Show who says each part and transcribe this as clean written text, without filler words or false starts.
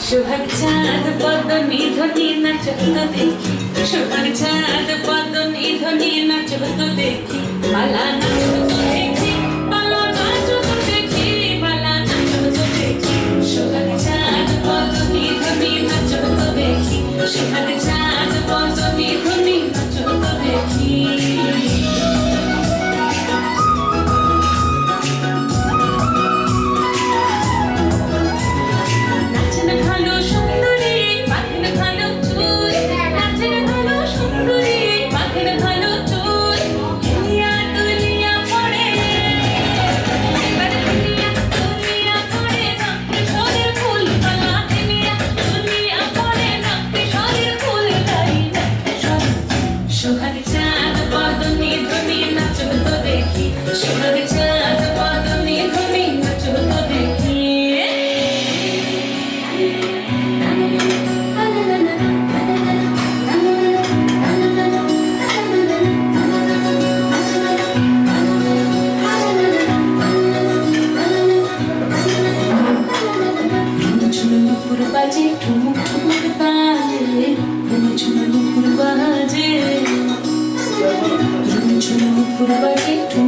Speaker 1: সোহাগ চাঁদ পদ্মনি ধ্বনি নাচত দেখি, সোহাগ চাঁদ পদ্মনি ধ্বনি নাচত দেখি, বালা নাচত দেখি, বালা নাচত দেখি, বালা নাচত দেখি। সোহাগ চাঁদ পদ্মনি ধ্বনি নাচত দেখি, সোহাগ চাঁদ পদ্মনি ধ্বনি নাচত দেখি। সোহাগ চাঁদ পদ্মনি ধ্বনি নাচত দেখি, সোহাগ চাঁদ পদ্মনি ধ্বনি নাচত দেখি। নুপুর বাজে ঠুমুক ঠুমুক বাজে, নুপুর বাজে নুপুর বাজে ঠুমুক